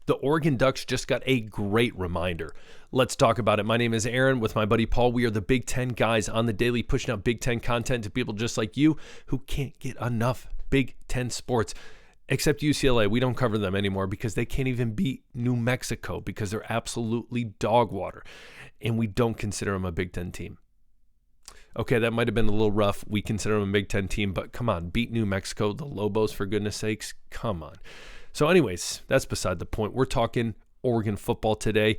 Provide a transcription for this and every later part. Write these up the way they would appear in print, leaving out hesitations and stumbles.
The Oregon Ducks just got a great reminder. Let's talk about it. My name is Aaron with my buddy Paul. We are the Big Ten guys on the daily, pushing out Big Ten content to people just like you who can't get enough Big Ten sports. Except UCLA, we don't cover them anymore because they can't even beat New Mexico because they're absolutely dog water. And we don't consider them a Big Ten team. Okay, that might have been a little rough. We consider them a Big Ten team, but come on, beat New Mexico, the Lobos, for goodness sakes. Come on. So anyways, that's beside the point. We're talking Oregon football today.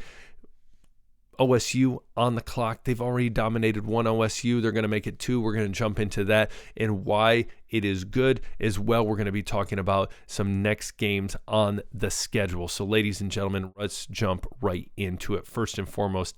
OSU on the clock. They've already dominated one OSU. They're going to make it two. We're going to jump into that and why it is good as well. We're going to be talking about some next games on the schedule. So ladies and gentlemen, let's jump right into it. First and foremost,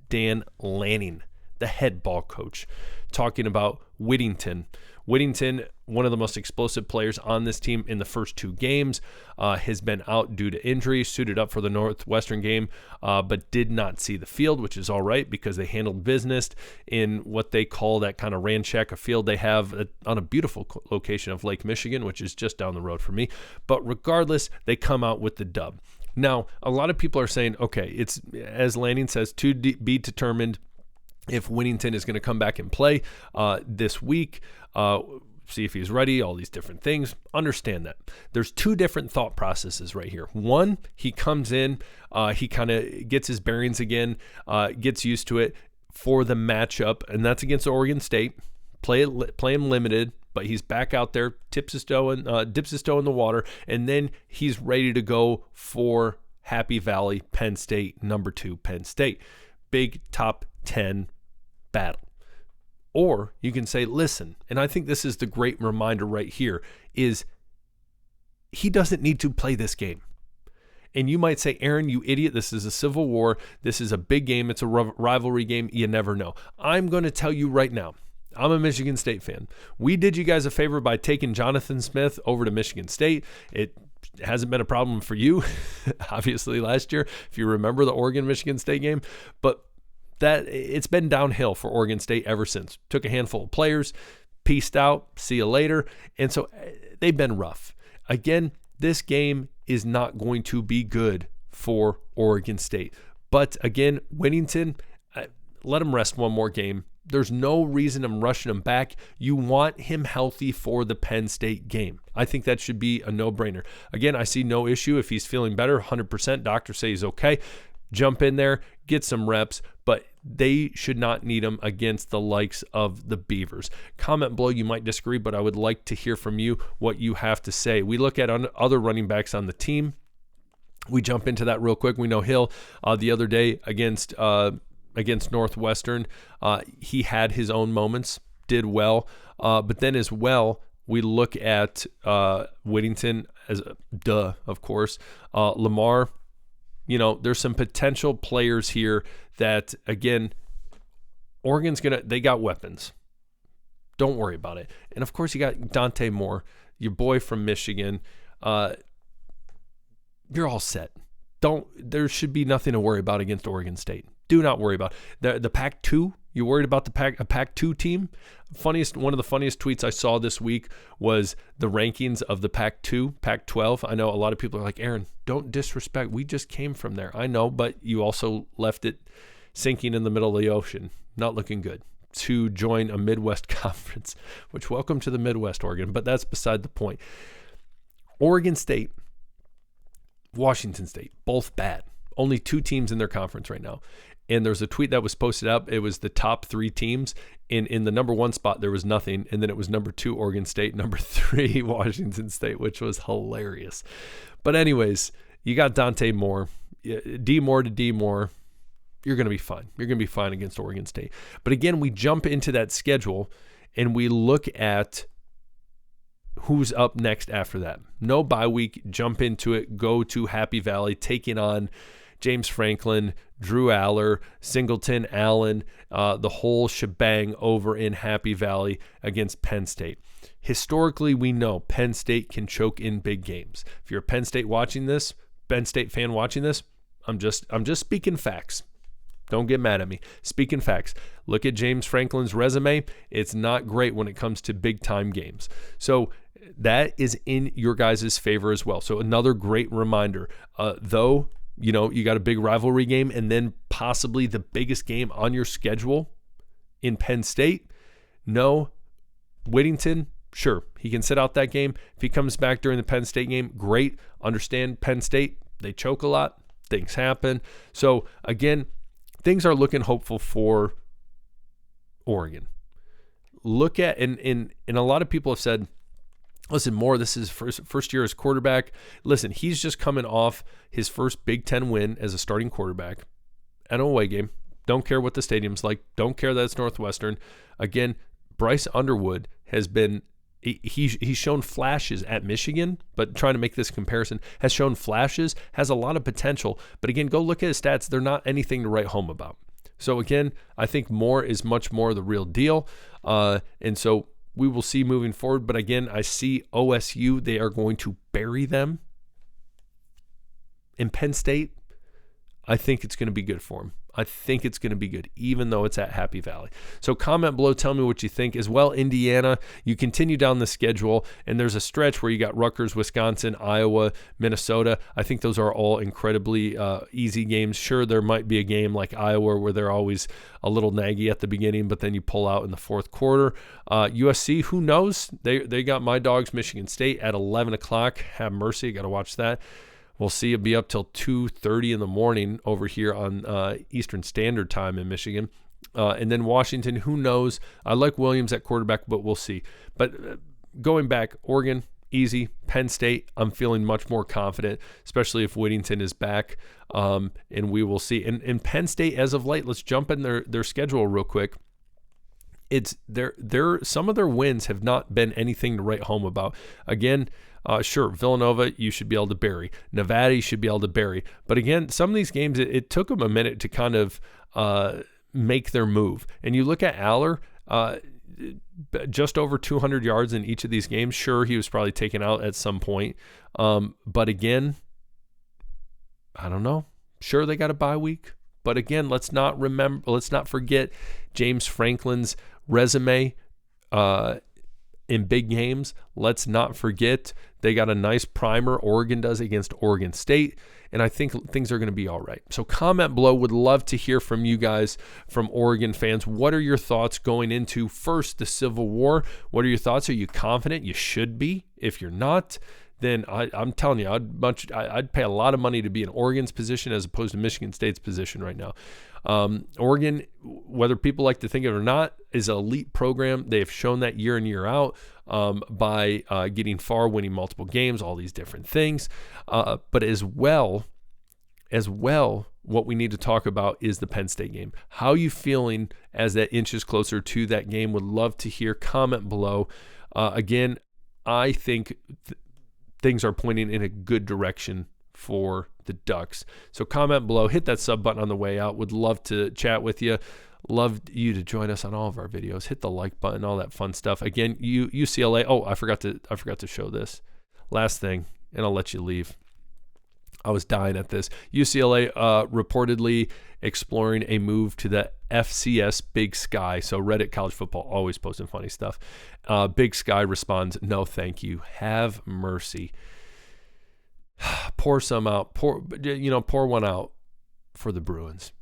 Dan Lanning, the head ball coach, talking about Whittington. Whittington, one of the most explosive players on this team in the first two games, has been out due to injury, suited up for the Northwestern game, but did not see the field, which is all right because they handled business in what they call that kind of Ranchaca field they have on a beautiful location of Lake Michigan, which is just down the road from me. But regardless, they come out with the dub. Now, a lot of people are saying, okay, it's, as Lanning says, to be determined if Whittington is going to come back and play this week, see if he's ready, all these different things. Understand that. There's two different thought processes right here. One, he comes in, he kind of gets his bearings again, gets used to it for the matchup, and that's against Oregon State. Play him limited, but he's back out there, dips his toe in the water, and then he's ready to go for Happy Valley, Penn State, number 2 Penn State. Big top 10 battle. Or you can say, listen, and I think this is the great reminder right here, is he doesn't need to play this game. And you might say, Aaron, you idiot, this is a Civil War. This is a big game. It's a rivalry game. You never know. I'm going to tell you right now, I'm a Michigan State fan. We did you guys a favor by taking Jonathan Smith over to Michigan State. It hasn't been a problem for you, obviously, last year, if you remember the Oregon-Michigan State game. But that it's been downhill for Oregon State ever since. Took a handful of players, peaced out, see you later. And so they've been rough. Again, this game is not going to be good for Oregon State. But again, Whittington, let him rest one more game. There's no reason I'm rushing him back. You want him healthy for the Penn State game. I think that should be a no-brainer. Again, I see no issue if he's feeling better, 100%. Doctors say he's okay. Jump in there, get some reps, but they should not need him against the likes of the Beavers. Comment below, you might disagree, but I would like to hear from you what you have to say. We look at other running backs on the team. We jump into that real quick. We know Hill the other day against Northwestern, he had his own moments, did well, but then as well, we look at Whittington as of course, Lamar. You know, there's some potential players here that, again, Oregon's they got weapons. Don't worry about it. And of course, you got Dante Moore, your boy from Michigan. You're all set. There should be nothing to worry about against Oregon State. Do not worry about it. The Pac-2. You worried about a Pac-2 team? One of the funniest tweets I saw this week was the rankings of the Pac-2, Pac-12. I know a lot of people are like, Aaron, don't disrespect. We just came from there. I know, but you also left it sinking in the middle of the ocean. Not looking good. To join a Midwest conference, which welcome to the Midwest, Oregon, but that's beside the point. Oregon State, Washington State, both bad. Only 2 teams in their conference right now. And there's a tweet that was posted up. It was the top 3 teams. In the number 1 spot, there was nothing. And then it was number 2, Oregon State, number 3, Washington State, which was hilarious. But anyways, you got Dante Moore, D Moore to D Moore. You're going to be fine. You're going to be fine against Oregon State. But again, we jump into that schedule and we look at who's up next after that. No bye week. Jump into it. Go to Happy Valley, taking on James Franklin, Drew Aller, Singleton, Allen, the whole shebang over in Happy Valley against Penn State. Historically, we know Penn State can choke in big games. If you're a Penn State fan watching this, I'm just speaking facts. Don't get mad at me. Speaking facts, look at James Franklin's resume. It's not great when it comes to big-time games. So that is in your guys' favor as well. So another great reminder, though, you got a big rivalry game and then possibly the biggest game on your schedule in Penn State. No, Whittington, sure, he can sit out that game. If he comes back during the Penn State game, great. Understand Penn State, they choke a lot. Things happen. So again, things are looking hopeful for Oregon. Look at, and a lot of people have said, listen, Moore, this is first year as quarterback. Listen, he's just coming off his first Big Ten win as a starting quarterback at an away game. Don't care what the stadium's like. Don't care that it's Northwestern. Again, Bryce Underwood has been, he's shown flashes at Michigan, but trying to make this comparison, has shown flashes, has a lot of potential. But again, go look at his stats. They're not anything to write home about. So again, I think Moore is much more the real deal. And so we will see moving forward. But again, I see OSU, they are going to bury them. In Penn State, I think it's going to be good for them. I think it's going to be good, even though it's at Happy Valley. So comment below, tell me what you think. As well, Indiana, you continue down the schedule, and there's a stretch where you got Rutgers, Wisconsin, Iowa, Minnesota. I think those are all incredibly easy games. Sure, there might be a game like Iowa where they're always a little naggy at the beginning, but then you pull out in the fourth quarter. USC, who knows? They got my dogs, Michigan State, at 11 o'clock. Have mercy, got to watch that. We'll see it be up till 2:30 in the morning over here on Eastern Standard Time in Michigan. And then Washington, who knows? I like Williams at quarterback, but we'll see. But going back, Oregon, easy. Penn State, I'm feeling much more confident, especially if Whittington is back. And we will see. And Penn State, as of late, let's jump in their schedule real quick. It's some of their wins have not been anything to write home about. Again, sure, Villanova, you should be able to bury. Nevada, you should be able to bury. But again, some of these games, it took them a minute to kind of make their move. And you look at Aller, just over 200 yards in each of these games. Sure, he was probably taken out at some point. But again, I don't know. Sure, they got a bye week. But again, let's not forget James Franklin's resume in big games. Let's not forget they got a nice primer. Oregon does against Oregon State. And I think things are going to be all right. So comment below. Would love to hear from you guys, from Oregon fans. What are your thoughts going into first the Civil War? What are your thoughts? Are you confident? You should be. If you're not, then I'm telling you, I'd pay a lot of money to be in Oregon's position as opposed to Michigan State's position right now. Oregon, whether people like to think it or not, is an elite program. They have shown that year in, year out by getting far, winning multiple games, all these different things. But as well, what we need to talk about is the Penn State game. How are you feeling as that inches closer to that game? Would love to hear. Comment below. Again, I think things are pointing in a good direction for the Ducks. So comment below, hit that sub button on the way out. Would love to chat with you. Love you to join us on all of our videos. Hit the like button, all that fun stuff. Again, UCLA. Oh, I forgot to show this. Last thing, and I'll let you leave. I was dying at this. UCLA reportedly exploring a move to the FCS Big Sky. So Reddit College Football always posting funny stuff. Big Sky responds, "No, thank you. Have mercy." Pour some out. Pour one out for the Bruins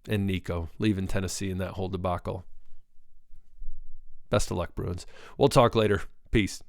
and Nico leaving Tennessee in that whole debacle. Best of luck, Bruins. We'll talk later. Peace.